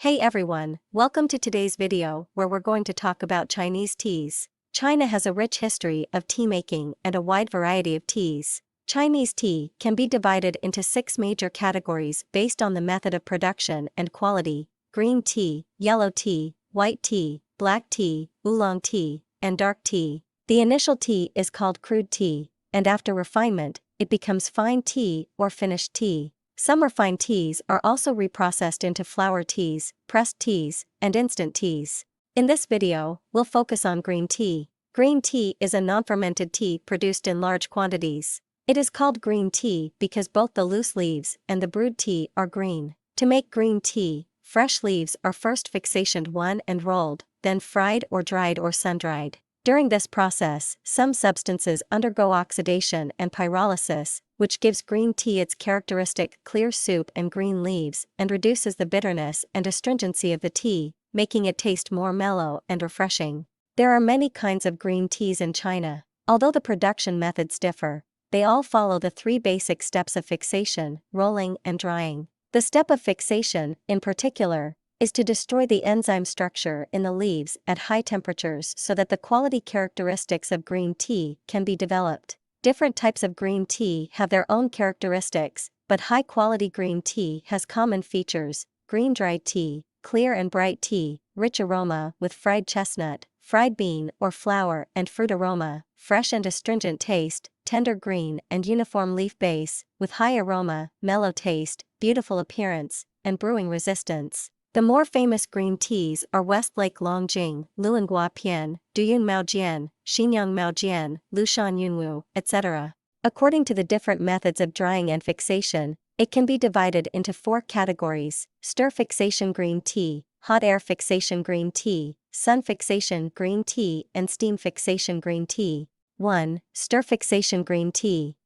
Hey everyone, welcome to today's video where we're going to talk about Chinese teas. China has a rich history of tea making and a wide variety of teas. Chinese tea can be divided into 6 major categories based on the method of production and quality: green tea, yellow tea, white tea, black tea, oolong tea, and dark tea. The initial tea is called crude tea, and after refinement, it becomes fine tea or finished tea. Some refined teas are also reprocessed into flower teas, pressed teas, and instant teas. In this video, we'll focus on green tea. Green tea is a non-fermented tea produced in large quantities. It is called green tea because both the loose leaves and the brewed tea are green. To make green tea, fresh leaves are first fixationed and rolled, then fried or dried or sun-dried. During this process, some substances undergo oxidation and pyrolysis, which gives green tea its characteristic clear soup and green leaves and reduces the bitterness and astringency of the tea, making it taste more mellow and refreshing. There are many kinds of green teas in China. Although the production methods differ, they all follow the 3 basic steps of fixation, rolling, and drying. The step of fixation, in particular, is to destroy the enzyme structure in the leaves at high temperatures so that the quality characteristics of green tea can be developed. Different types of green tea have their own characteristics, but high-quality green tea has common features: green dried tea, clear and bright tea, rich aroma with fried chestnut, fried bean or flower and fruit aroma, fresh and astringent taste, tender green and uniform leaf base, with high aroma, mellow taste, beautiful appearance, and brewing resistance. The more famous green teas are West Lake Longjing, Liu'an Gua Pian, Liu'an Mao Jian, Xinyang Mao Jian, Lushan Yunwu, etc. According to the different methods of drying and fixation, it can be divided into 4 categories: stir fixation green tea, hot air fixation green tea, sun fixation green tea, and steam fixation green tea. 1. Stir fixation green tea.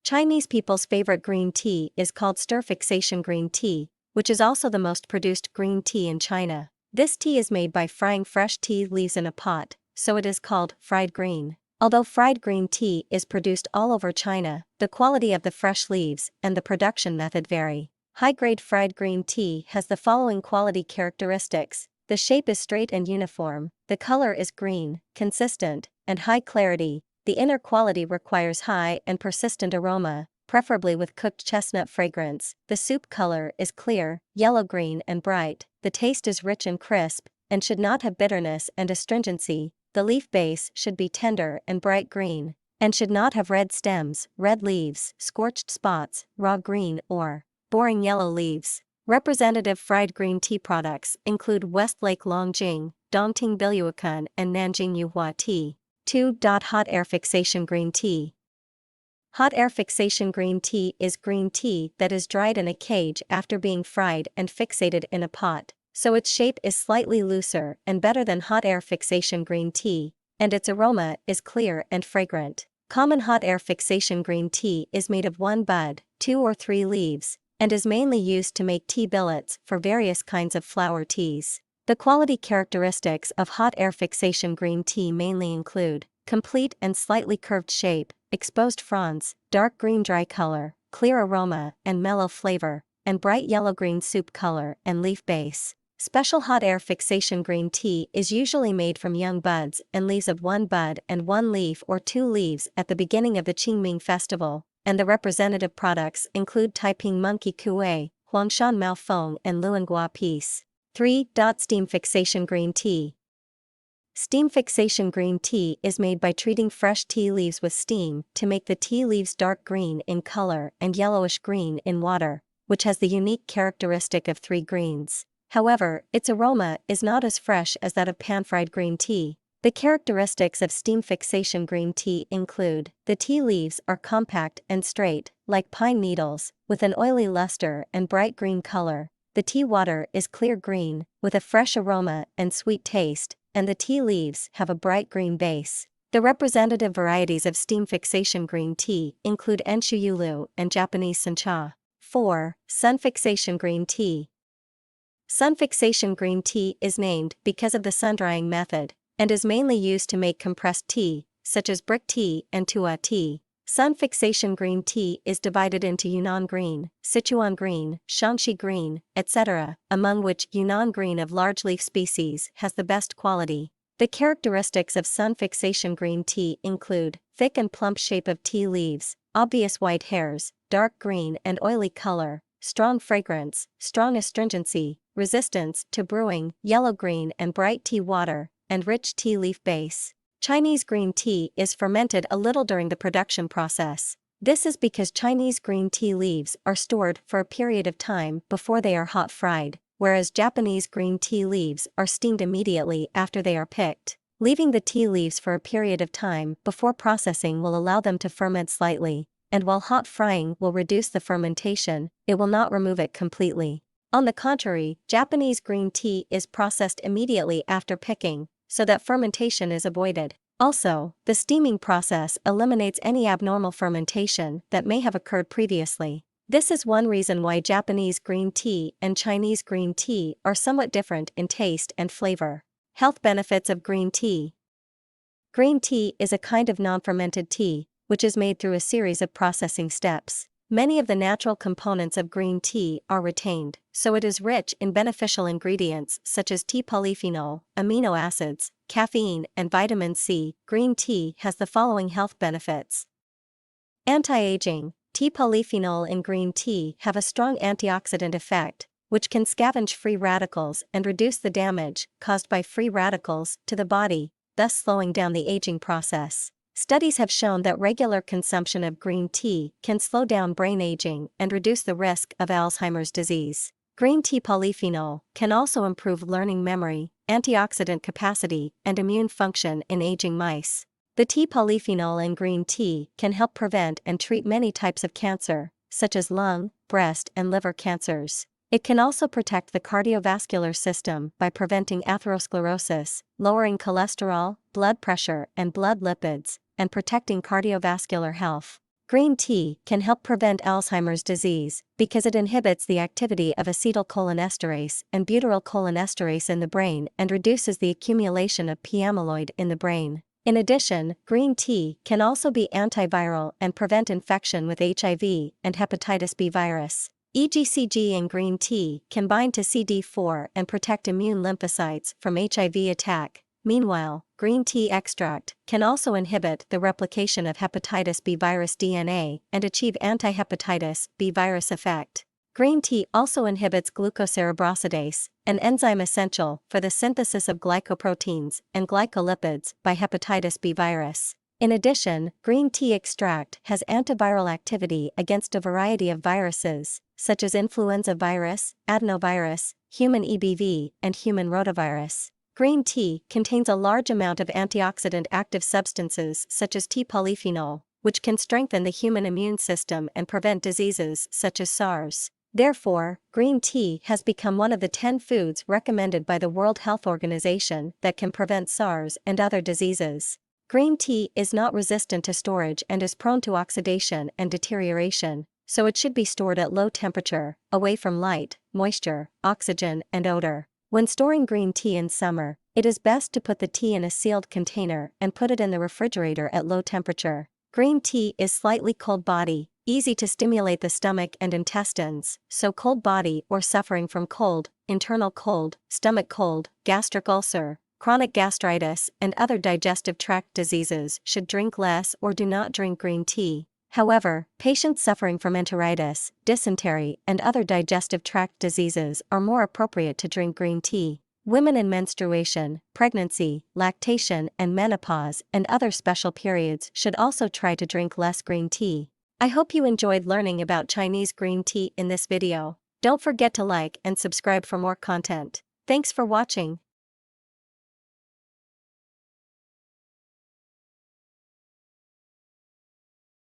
Chinese people's favorite green tea is called stir fixation green tea, which is also the most produced green tea in China. This tea is made by frying fresh tea leaves in a pot, so it is called fried green. Although fried green tea is produced all over China, the quality of the fresh leaves and the production method vary. High-grade fried green tea has the following quality characteristics: the shape is straight and uniform, the color is green, consistent, and high clarity. The inner quality requires high and persistent aroma, preferably with cooked chestnut fragrance. The soup color is clear, yellow-green and bright. The taste is rich and crisp, and should not have bitterness and astringency. The leaf base should be tender and bright green, and should not have red stems, red leaves, scorched spots, raw green or boring yellow leaves. Representative fried green tea products include West Lake Longjing, Dongting Biluakan, and Nanjing Yuhua tea. 2. Hot air fixation green tea. Hot air fixation green tea is green tea that is dried in a cage after being fried and fixated in a pot, so its shape is slightly looser and better than hot air fixation green tea, and its aroma is clear and fragrant. Common hot air fixation green tea is made of 1 bud, 2 or 3 leaves, and is mainly used to make tea billets for various kinds of flower teas. The quality characteristics of hot air fixation green tea mainly include complete and slightly curved shape, exposed fronds, dark green dry color, clear aroma and mellow flavor, and bright yellow-green soup color and leaf base. Special hot air fixation green tea is usually made from young buds and leaves of 1 bud and 1 leaf or 2 leaves at the beginning of the Qingming festival, and the representative products include Taiping Monkey Kuei, Huangshan Mao Feng, and Liu'an Gua Pian. 3. Steam fixation green tea. Steam fixation green tea is made by treating fresh tea leaves with steam to make the tea leaves dark green in color and yellowish green in water, which has the unique characteristic of 3 greens. However, its aroma is not as fresh as that of pan-fried green tea. The characteristics of steam fixation green tea include: the tea leaves are compact and straight, like pine needles, with an oily luster and bright green color. The tea water is clear green, with a fresh aroma and sweet taste, and the tea leaves have a bright green base. The representative varieties of steam fixation green tea include Enshuyulu and Japanese Chun Cha. 4. Sun fixation green tea. Sun fixation green tea is named because of the sun-drying method, and is mainly used to make compressed tea, such as brick tea and tua tea. Sun fixation green tea is divided into Yunnan green, Sichuan green, Shanxi green, etc., among which Yunnan green of large leaf species has the best quality. The characteristics of sun fixation green tea include thick and plump shape of tea leaves, obvious white hairs, dark green and oily color, strong fragrance, strong astringency, resistance to brewing, yellow-green and bright tea water, and rich tea leaf base. Chinese green tea is fermented a little during the production process. This is because Chinese green tea leaves are stored for a period of time before they are hot fried, whereas Japanese green tea leaves are steamed immediately after they are picked. Leaving the tea leaves for a period of time before processing will allow them to ferment slightly, and while hot frying will reduce the fermentation, it will not remove it completely. On the contrary, Japanese green tea is processed immediately after picking, so that fermentation is avoided. Also, the steaming process eliminates any abnormal fermentation that may have occurred previously. This is one reason why Japanese green tea and Chinese green tea are somewhat different in taste and flavor. Health benefits of green tea. Green tea is a kind of non-fermented tea, which is made through a series of processing steps. Many of the natural components of green tea are retained, so it is rich in beneficial ingredients such as tea polyphenol, amino acids, caffeine, and vitamin C. Green tea has the following health benefits. Anti-aging. Tea polyphenol in green tea have a strong antioxidant effect, which can scavenge free radicals and reduce the damage caused by free radicals to the body, thus slowing down the aging process. Studies have shown that regular consumption of green tea can slow down brain aging and reduce the risk of Alzheimer's disease. Green tea polyphenol can also improve learning memory, antioxidant capacity, and immune function in aging mice. The tea polyphenol in green tea can help prevent and treat many types of cancer, such as lung, breast, and liver cancers. It can also protect the cardiovascular system by preventing atherosclerosis, lowering cholesterol, blood pressure, and blood lipids, and protecting cardiovascular health. Green tea can help prevent Alzheimer's disease because it inhibits the activity of acetylcholinesterase and butyrylcholinesterase in the brain and reduces the accumulation of p-amyloid in the brain. In addition, green tea can also be antiviral and prevent infection with HIV and hepatitis B virus. EGCG in green tea can bind to CD4 and protect immune lymphocytes from HIV attack. Meanwhile, green tea extract can also inhibit the replication of hepatitis B virus DNA and achieve anti-hepatitis B virus effect. Green tea also inhibits glucocerebrosidase, an enzyme essential for the synthesis of glycoproteins and glycolipids by hepatitis B virus. In addition, green tea extract has antiviral activity against a variety of viruses, such as influenza virus, adenovirus, human EBV, and human rotavirus. Green tea contains a large amount of antioxidant active substances such as tea polyphenol, which can strengthen the human immune system and prevent diseases such as SARS. Therefore, green tea has become one of the 10 foods recommended by the World Health Organization that can prevent SARS and other diseases. Green tea is not resistant to storage and is prone to oxidation and deterioration, so it should be stored at low temperature, away from light, moisture, oxygen, and odor. When storing green tea in summer, it is best to put the tea in a sealed container and put it in the refrigerator at low temperature. Green tea is slightly cold body, easy to stimulate the stomach and intestines, so cold body or suffering from cold, internal cold, stomach cold, gastric ulcer, chronic gastritis, and other digestive tract diseases should drink less or do not drink green tea. However, patients suffering from enteritis, dysentery, and other digestive tract diseases are more appropriate to drink green tea. Women in menstruation, pregnancy, lactation, and menopause and other special periods should also try to drink less green tea. I hope you enjoyed learning about Chinese green tea in this video. Don't forget to like and subscribe for more content. Thanks for watching.